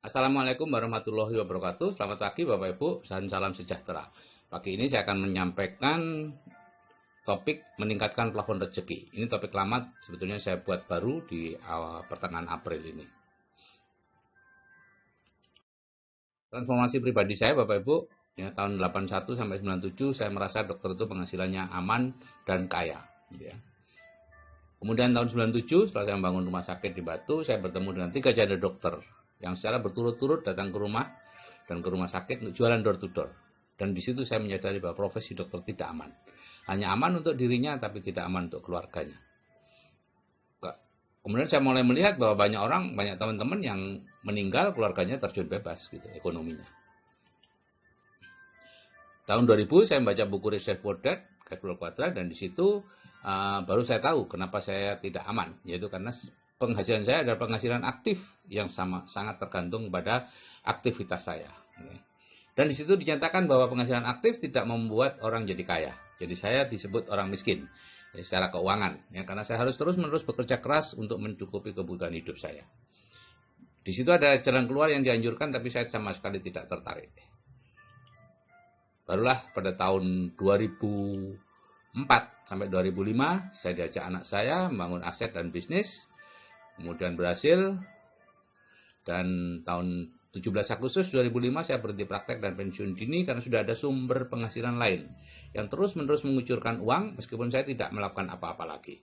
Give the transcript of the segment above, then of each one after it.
Assalamualaikum warahmatullahi wabarakatuh. Selamat pagi Bapak Ibu dan salam sejahtera. Pagi ini saya akan menyampaikan topik meningkatkan plafon rezeki. Ini topik lama, sebetulnya saya buat baru di awal pertengahan April ini. Transformasi pribadi saya Bapak Ibu, ya, tahun 81 sampai 97 saya merasa dokter itu penghasilannya aman dan kaya. Ya. Kemudian tahun 97 setelah saya membangun rumah sakit di Batu, saya bertemu dengan 3 janda dokter yang secara berturut-turut datang ke rumah dan ke rumah sakit untuk jualan door to door. Dan di situ saya menyadari bahwa profesi dokter tidak aman. Hanya aman untuk dirinya, tapi tidak aman untuk keluarganya. Kemudian saya mulai melihat bahwa banyak orang, banyak teman-teman yang meninggal, keluarganya terjun bebas, gitu, ekonominya. Tahun 2000 saya membaca buku Rich Poor Dad, Cash Flow Quadrant, dan di situ baru saya tahu kenapa saya tidak aman, yaitu karena penghasilan saya adalah penghasilan aktif yang sangat tergantung pada aktivitas saya. Dan di situ dinyatakan bahwa penghasilan aktif tidak membuat orang jadi kaya. Jadi saya disebut orang miskin secara keuangan, ya, karena saya harus terus-menerus bekerja keras untuk mencukupi kebutuhan hidup saya. Di situ ada jalan keluar yang dianjurkan, tapi saya sama sekali tidak tertarik. Barulah pada tahun 2004 sampai 2005 saya diajak anak saya membangun aset dan bisnis, kemudian berhasil, dan tahun 17 Agustus 2005 saya berhenti praktek dan pensiun dini karena sudah ada sumber penghasilan lain yang terus-menerus mengucurkan uang meskipun saya tidak melakukan apa-apa lagi.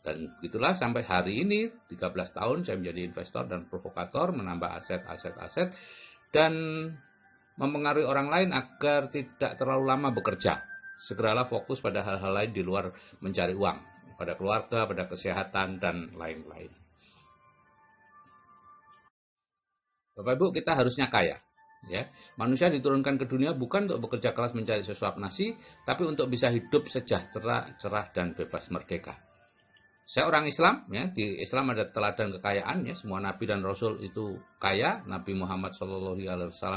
Dan begitulah sampai hari ini 13 tahun saya menjadi investor dan provokator, menambah aset dan mempengaruhi orang lain agar tidak terlalu lama bekerja. Segeralah fokus pada hal-hal lain di luar mencari uang, pada keluarga, pada kesehatan, dan lain-lain. Bapak Ibu, kita harusnya kaya. Ya, manusia diturunkan ke dunia bukan untuk bekerja keras mencari sesuap nasi, tapi untuk bisa hidup sejahtera, cerah, dan bebas merdeka. Saya orang Islam, ya, di Islam ada teladan kekayaan, ya, semua nabi dan rasul itu kaya. Nabi Muhammad SAW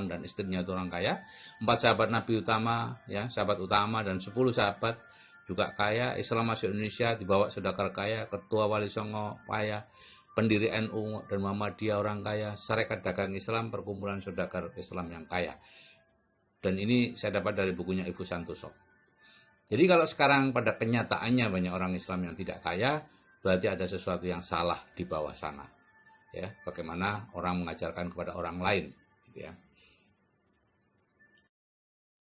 dan istrinya itu orang kaya. 4 sahabat nabi utama, ya, sahabat utama dan 10 sahabat juga kaya. Islam masuk Indonesia dibawa saudagar kaya, ketua Wali Songo kaya, pendiri NU dan Muhammadiyah orang kaya, Sarekat Dagang Islam, perkumpulan saudagar Islam yang kaya. Dan ini saya dapat dari bukunya Ibu Santoso. Jadi kalau sekarang pada kenyataannya banyak orang Islam yang tidak kaya, berarti ada sesuatu yang salah di bawah sana. Ya, bagaimana orang mengajarkan kepada orang lain, gitu ya.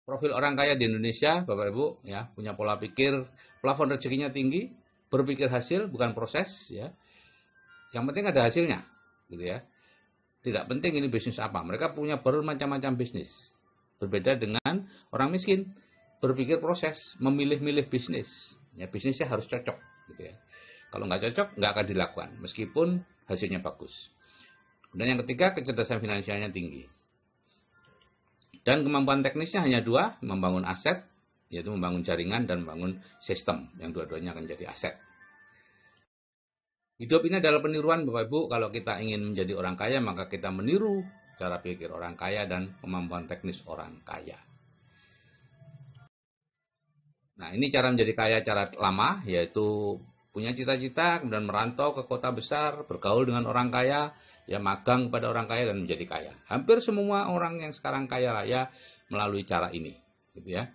Profil orang kaya di Indonesia, Bapak Ibu, ya, punya pola pikir plafon rezekinya tinggi, berpikir hasil bukan proses, ya. Yang penting ada hasilnya, gitu ya. Tidak penting ini bisnis apa. Mereka punya bermacam-macam bisnis. Berbeda dengan orang miskin, berpikir proses, memilih-milih bisnis. Ya, bisnisnya harus cocok, gitu ya. Kalau nggak cocok, nggak akan dilakukan, meskipun hasilnya bagus. Dan yang ketiga, kecerdasan finansialnya tinggi. Dan kemampuan teknisnya hanya 2, membangun aset, yaitu membangun jaringan dan membangun sistem, yang dua-duanya akan jadi aset. Hidup ini adalah peniruan Bapak Ibu. Kalau kita ingin menjadi orang kaya, maka kita meniru cara pikir orang kaya dan kemampuan teknis orang kaya. Nah, ini cara menjadi kaya cara lama, yaitu punya cita-cita, kemudian merantau ke kota besar, bergaul dengan orang kaya, ya magang pada orang kaya dan menjadi kaya. Hampir semua orang yang sekarang kaya raya melalui cara ini, gitu ya.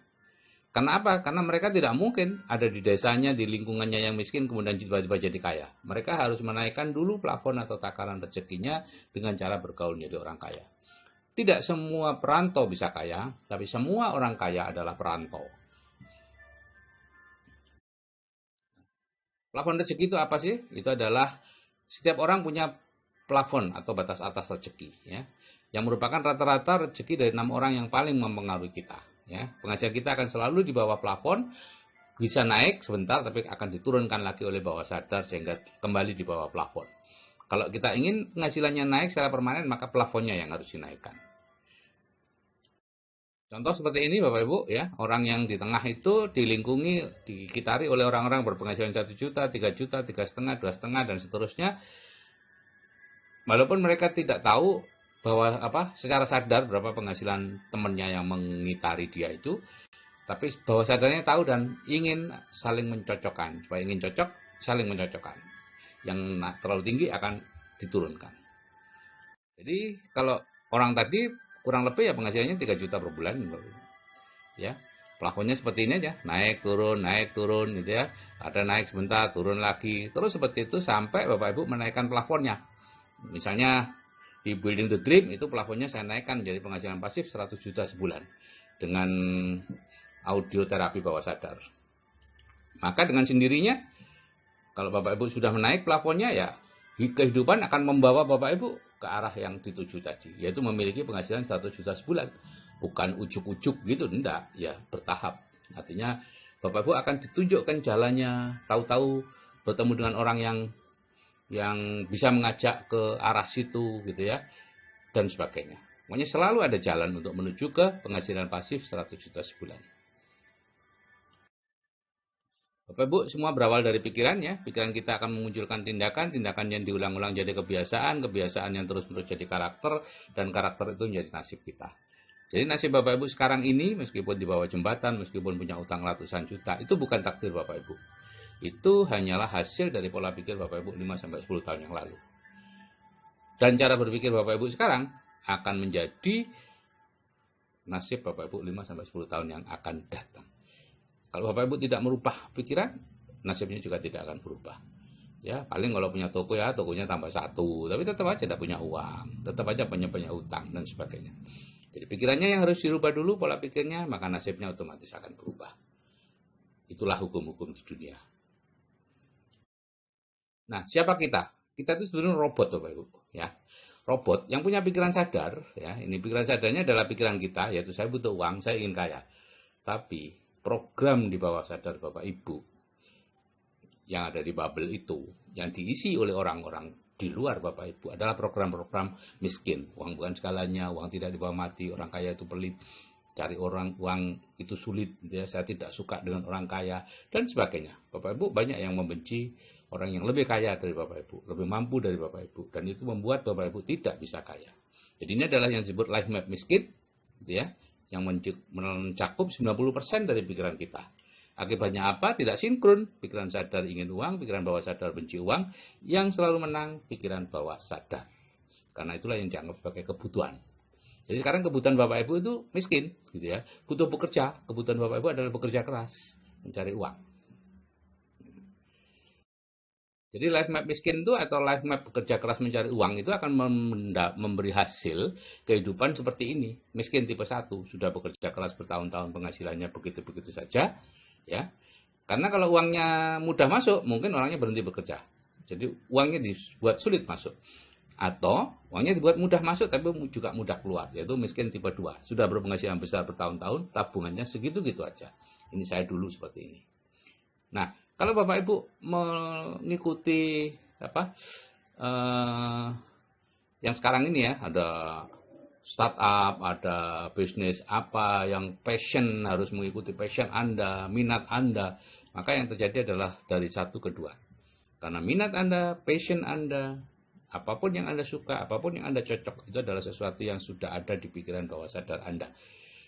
Karena apa? Karena mereka tidak mungkin ada di desanya, di lingkungannya yang miskin, kemudian tiba-tiba jadi kaya. Mereka harus menaikkan dulu plafon atau takaran rezekinya dengan cara bergaul menjadi orang kaya. Tidak semua perantau bisa kaya, tapi semua orang kaya adalah perantau. Plafon rezeki itu apa sih? Itu adalah setiap orang punya plafon atau batas atas rezeki, ya, yang merupakan rata-rata rezeki dari 6 orang yang paling mempengaruhi kita. Ya, penghasilan kita akan selalu di bawah plafon, bisa naik sebentar tapi akan diturunkan lagi oleh bawah sadar sehingga kembali di bawah plafon. Kalau kita ingin penghasilannya naik secara permanen, maka plafonnya yang harus dinaikkan. Contoh seperti ini Bapak Ibu, ya, orang yang di tengah itu dilingkungi, dikitari oleh orang-orang berpenghasilan 1 juta, 3 juta, 3,5, 2,5 dan seterusnya. Walaupun mereka tidak tahu bahwa secara sadar berapa penghasilan temannya yang mengitari dia itu, tapi bawah sadarnya tahu dan ingin saling mencocokkan. Supaya ingin cocok, saling mencocokkan. Yang terlalu tinggi akan diturunkan. Jadi kalau orang tadi kurang lebih ya penghasilannya 3 juta per bulan, ya. Plafonnya seperti ini aja, naik turun gitu ya. Ada naik sebentar, turun lagi. Terus seperti itu sampai Bapak Ibu menaikkan plafonnya. Misalnya di Building the Dream itu plafonnya saya naikkan menjadi penghasilan pasif 100 juta sebulan dengan audio terapi bawah sadar. Maka dengan sendirinya kalau Bapak Ibu sudah menaik plafonnya, ya kehidupan akan membawa Bapak Ibu ke arah yang dituju tadi, yaitu memiliki penghasilan 100 juta sebulan. Bukan ujuk-ujuk gitu, enggak, ya bertahap. Artinya Bapak Ibu akan ditunjukkan jalannya, tahu-tahu bertemu dengan orang yang bisa mengajak ke arah situ gitu ya, dan sebagainya. Pokoknya selalu ada jalan untuk menuju ke penghasilan pasif 100 juta sebulan. Bapak Ibu, semua berawal dari pikiran ya. Pikiran kita akan memunculkan tindakan, tindakan yang diulang-ulang jadi kebiasaan, kebiasaan yang terus-menerus jadi karakter, dan karakter itu menjadi nasib kita. Jadi nasib Bapak Ibu sekarang ini, meskipun di bawah jembatan, meskipun punya utang ratusan juta, itu bukan takdir Bapak Ibu. Itu hanyalah hasil dari pola pikir Bapak Ibu 5-10 tahun yang lalu. Dan cara berpikir Bapak Ibu sekarang akan menjadi nasib Bapak Ibu 5-10 tahun yang akan datang. Kalau Bapak Ibu tidak merubah pikiran, nasibnya juga tidak akan berubah. Ya, paling kalau punya toko ya, tokonya tambah 1, tapi tetap aja tidak punya uang, tetap aja punya utang dan sebagainya. Jadi pikirannya yang harus dirubah dulu pola pikirnya, maka nasibnya otomatis akan berubah. Itulah hukum-hukum di dunia. Nah, siapa kita? Kita itu sebenarnya robot, Bapak Ibu, ya. Robot yang punya pikiran sadar, ya. Ini pikiran sadarnya adalah pikiran kita, yaitu saya butuh uang, saya ingin kaya. Tapi program di bawah sadar Bapak Ibu yang ada di bubble itu, yang diisi oleh orang-orang di luar Bapak Ibu adalah program-program miskin. Uang bukan segalanya, uang tidak dibawa mati, orang kaya itu pelit, cari uang itu sulit, ya, saya tidak suka dengan orang kaya, dan sebagainya. Bapak Ibu banyak yang membenci orang yang lebih kaya dari Bapak Ibu, lebih mampu dari Bapak Ibu, dan itu membuat Bapak Ibu tidak bisa kaya. Jadi ini adalah yang disebut life map miskin, ya, yang mencakup 90% dari pikiran kita. Akibatnya apa? Tidak sinkron. Pikiran sadar ingin uang, pikiran bawah sadar benci uang. Yang selalu menang pikiran bawah sadar. Karena itulah yang dianggap sebagai kebutuhan. Jadi sekarang kebutuhan Bapak Ibu itu miskin, gitu ya. Butuh bekerja. Kebutuhan Bapak Ibu adalah bekerja keras, mencari uang. Jadi life map miskin itu atau life map bekerja keras mencari uang itu akan memberi hasil kehidupan seperti ini. Miskin tipe 1, sudah bekerja keras bertahun-tahun, penghasilannya begitu-begitu saja, ya. Karena kalau uangnya mudah masuk, mungkin orangnya berhenti bekerja. Jadi uangnya dibuat sulit masuk. Atau uangnya dibuat mudah masuk tapi juga mudah keluar, yaitu miskin tipe 2. Sudah berpenghasilan besar bertahun-tahun, tabungannya segitu-gitu aja. Ini saya dulu seperti ini. Nah, kalau Bapak Ibu mengikuti yang sekarang ini ya, ada startup, ada bisnis apa yang passion, harus mengikuti passion Anda, minat Anda, maka yang terjadi adalah dari 1 ke 2. Karena minat Anda, passion Anda, apapun yang Anda suka, apapun yang Anda cocok, itu adalah sesuatu yang sudah ada di pikiran bawah sadar Anda.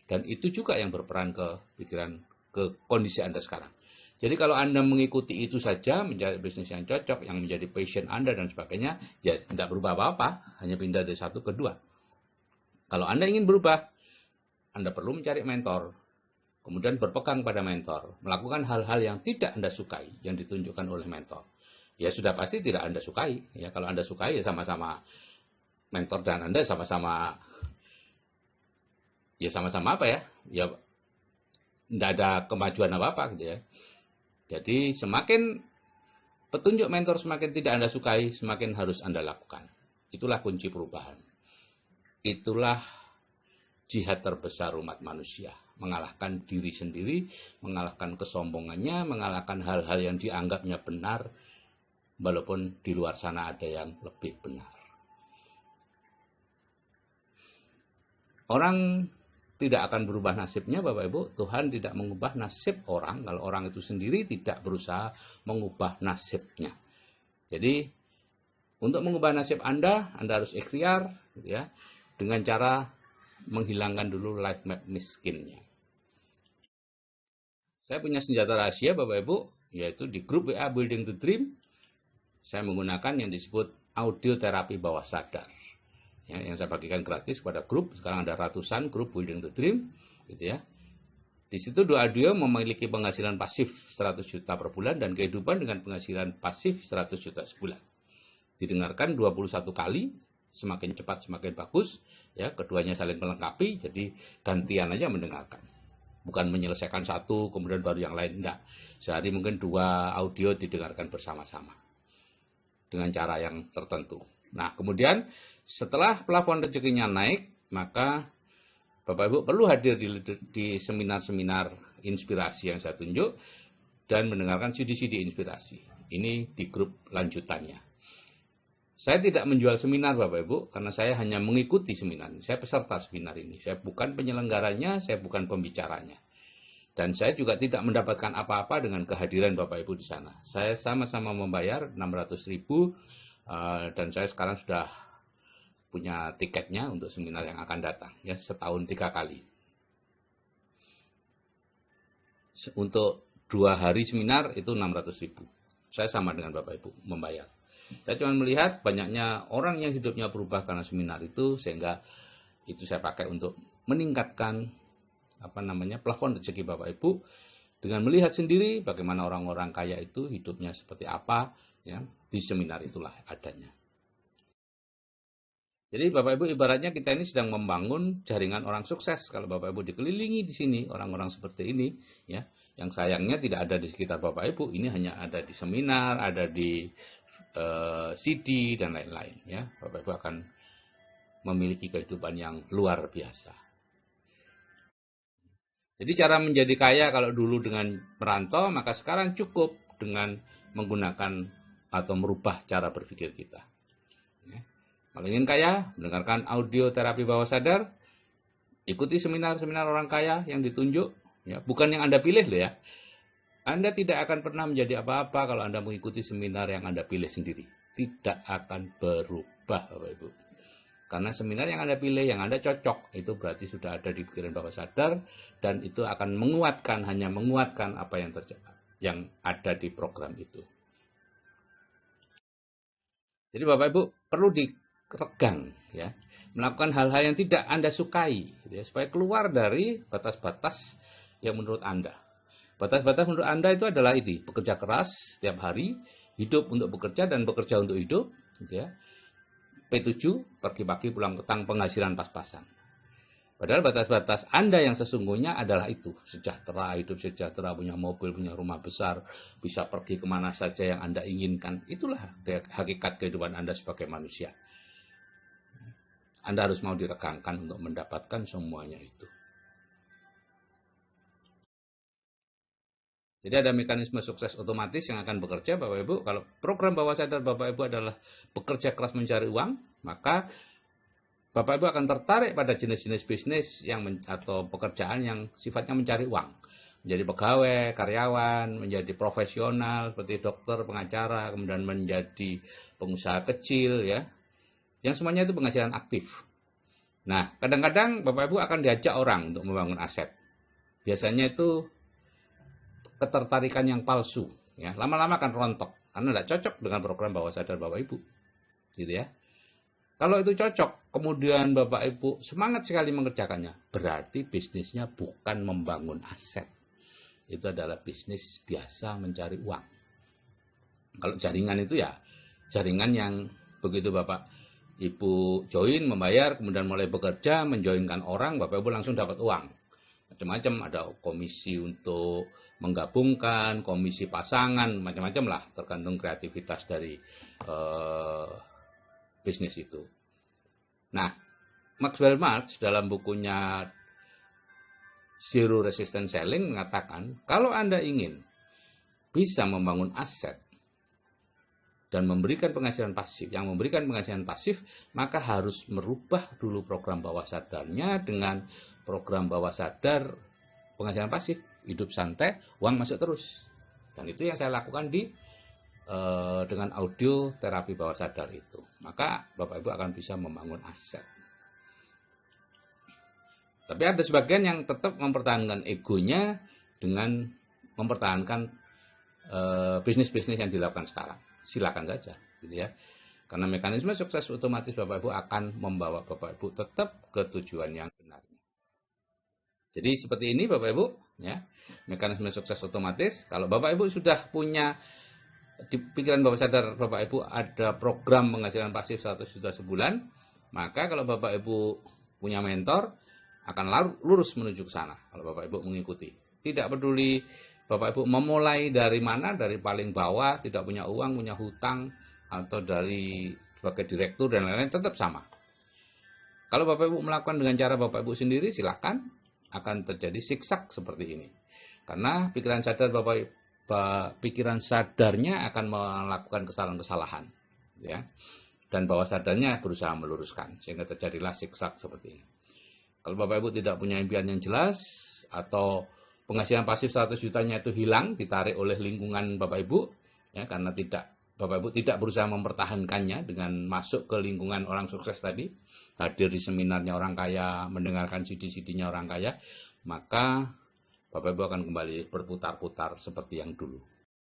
Dan itu juga yang berperan ke kondisi Anda sekarang. Jadi kalau Anda mengikuti itu saja, mencari bisnis yang cocok, yang menjadi passion Anda dan sebagainya, ya tidak berubah apa-apa, hanya pindah dari 1 ke 2. Kalau Anda ingin berubah, Anda perlu mencari mentor, kemudian berpegang pada mentor, melakukan hal-hal yang tidak Anda sukai, yang ditunjukkan oleh mentor. Ya sudah pasti tidak Anda sukai. Ya kalau Anda sukai, ya sama-sama mentor dan Anda sama-sama apa ya? Ya tidak ada kemajuan apa-apa gitu ya. Jadi semakin petunjuk mentor semakin tidak Anda sukai, semakin harus Anda lakukan. Itulah kunci perubahan. Itulah jihad terbesar umat manusia. Mengalahkan diri sendiri, mengalahkan kesombongannya, mengalahkan hal-hal yang dianggapnya benar, walaupun di luar sana ada yang lebih benar. Orang tidak akan berubah nasibnya, Bapak Ibu. Tuhan tidak mengubah nasib orang kalau orang itu sendiri tidak berusaha mengubah nasibnya. Jadi untuk mengubah nasib Anda harus ikhtiar, gitu ya, dengan cara menghilangkan dulu life map miskinnya. Saya punya senjata rahasia, Bapak Ibu, yaitu di grup WA Building the Dream. Saya menggunakan yang disebut audio terapi bawah sadar. ya, yang saya bagikan gratis kepada grup. Sekarang ada ratusan grup Building the Dream, gitu ya. Di situ Doa Audio memiliki penghasilan pasif 100 juta per bulan dan kehidupan dengan penghasilan pasif 100 juta sebulan. Didengarkan 21 kali, semakin cepat semakin bagus, ya, keduanya saling melengkapi, jadi gantian aja mendengarkan. Bukan menyelesaikan satu kemudian baru yang lain, enggak. Sehari mungkin 2 audio didengarkan bersama-sama dengan cara yang tertentu. Nah, kemudian setelah plafon rezekinya naik, maka Bapak Ibu perlu hadir di seminar-seminar inspirasi yang saya tunjuk dan mendengarkan CD-CD inspirasi. Ini di grup lanjutannya. Saya tidak menjual seminar Bapak Ibu karena saya hanya mengikuti seminar. Saya peserta seminar ini. Saya bukan penyelenggaranya, saya bukan pembicaranya. Dan saya juga tidak mendapatkan apa-apa dengan kehadiran Bapak Ibu di sana. Saya sama-sama membayar 600.000 dan saya sekarang sudah punya tiketnya untuk seminar yang akan datang, ya, setahun 3 kali. Untuk 2 hari seminar itu 600.000. Saya sama dengan Bapak Ibu membayar. Saya cuma melihat banyaknya orang yang hidupnya berubah karena seminar itu, sehingga itu saya pakai untuk meningkatkan plafon rezeki Bapak Ibu dengan melihat sendiri bagaimana orang-orang kaya itu hidupnya seperti apa, ya, di seminar itulah adanya. Jadi Bapak Ibu ibaratnya kita ini sedang membangun jaringan orang sukses. Kalau Bapak Ibu dikelilingi di sini orang-orang seperti ini, ya, yang sayangnya tidak ada di sekitar Bapak Ibu, ini hanya ada di seminar, ada di CD dan lain-lain, ya. Bapak Ibu akan memiliki kehidupan yang luar biasa. Jadi cara menjadi kaya kalau dulu dengan merantau, maka sekarang cukup dengan menggunakan atau merubah cara berpikir kita. Kalau ingin kaya, mendengarkan audio terapi bawah sadar, ikuti seminar-seminar orang kaya yang ditunjuk, ya, bukan yang Anda pilih loh, ya. Anda tidak akan pernah menjadi apa-apa kalau Anda mengikuti seminar yang Anda pilih sendiri. Tidak akan berubah, Bapak Ibu. Karena seminar yang Anda pilih, yang Anda cocok, itu berarti sudah ada di pikiran bawah sadar, dan itu akan hanya menguatkan apa yang ada di program itu. Jadi Bapak Ibu perlu diregang, ya, melakukan hal-hal yang tidak Anda sukai, ya, supaya keluar dari batas-batas yang menurut Anda. Batas-batas menurut Anda itu adalah ini, bekerja keras setiap hari, hidup untuk bekerja dan bekerja untuk hidup, gitu ya. P7, pergi pagi pulang petang, penghasilan pas-pasan. Padahal batas-batas Anda yang sesungguhnya adalah itu, sejahtera, hidup sejahtera, punya mobil, punya rumah besar, bisa pergi kemana saja yang Anda inginkan. Itulah hakikat kehidupan Anda sebagai manusia. Anda harus mau diregangkan untuk mendapatkan semuanya itu. Jadi ada mekanisme sukses otomatis yang akan bekerja, Bapak Ibu. Kalau program bawah sadar Bapak Ibu adalah bekerja keras mencari uang, maka Bapak Ibu akan tertarik pada jenis-jenis bisnis atau pekerjaan yang sifatnya mencari uang. Menjadi pegawai, karyawan, menjadi profesional seperti dokter, pengacara, kemudian menjadi pengusaha kecil, ya. Yang semuanya itu penghasilan aktif. Nah, kadang-kadang Bapak Ibu akan diajak orang untuk membangun aset. Biasanya itu ketertarikan yang palsu, ya. Lama-lama akan rontok karena tidak cocok dengan program bawah sadar Bapak Ibu, gitu ya. Kalau itu cocok, kemudian Bapak Ibu semangat sekali mengerjakannya, berarti bisnisnya bukan membangun aset. Itu adalah bisnis biasa mencari uang. Kalau jaringan itu ya jaringan yang begitu Bapak Ibu join, membayar, kemudian mulai bekerja, menjoinkan orang, Bapak Ibu langsung dapat uang. Macam-macam, ada komisi untuk menggabungkan, komisi pasangan, macam-macam lah, tergantung kreativitas dari bisnis itu. Nah, Maxwell Maltz dalam bukunya Zero Resistance Selling mengatakan, kalau Anda ingin bisa membangun aset dan memberikan penghasilan pasif, yang memberikan penghasilan pasif, maka harus merubah dulu program bawah sadarnya dengan program bawah sadar penghasilan pasif. Hidup santai, uang masuk terus. Dan itu yang saya lakukan dengan audio terapi bawah sadar itu. Maka Bapak Ibu akan bisa membangun aset. Tapi ada sebagian yang tetap mempertahankan egonya dengan mempertahankan bisnis-bisnis yang dilakukan sekarang. Silakan saja, gitu ya. Karena mekanisme sukses otomatis Bapak Ibu akan membawa Bapak Ibu tetap ke tujuan yang benar. Jadi seperti ini Bapak Ibu, ya. Mekanisme sukses otomatis. Kalau Bapak Ibu sudah punya di pikiran bawah sadar Bapak Ibu ada program penghasilan pasif 100 juta sebulan, maka kalau Bapak Ibu punya mentor akan lurus menuju ke sana kalau Bapak Ibu mengikuti. Tidak peduli Bapak Ibu memulai dari mana, dari paling bawah, tidak punya uang, punya hutang, atau dari sebagai direktur dan lain-lain, tetap sama. Kalau Bapak Ibu melakukan dengan cara Bapak Ibu sendiri, silakan, akan terjadi siksak seperti ini. Karena pikiran sadar pikiran sadarnya akan melakukan kesalahan-kesalahan, ya. Dan bawah sadarnya berusaha meluruskan, sehingga terjadilah siksak seperti ini. Kalau Bapak Ibu tidak punya impian yang jelas, atau penghasilan pasif 100 jutanya itu hilang, ditarik oleh lingkungan Bapak Ibu, ya, karena Bapak Ibu tidak berusaha mempertahankannya dengan masuk ke lingkungan orang sukses tadi, hadir di seminarnya orang kaya, mendengarkan CD-CD-nya orang kaya, maka Bapak Ibu akan kembali berputar-putar seperti yang dulu.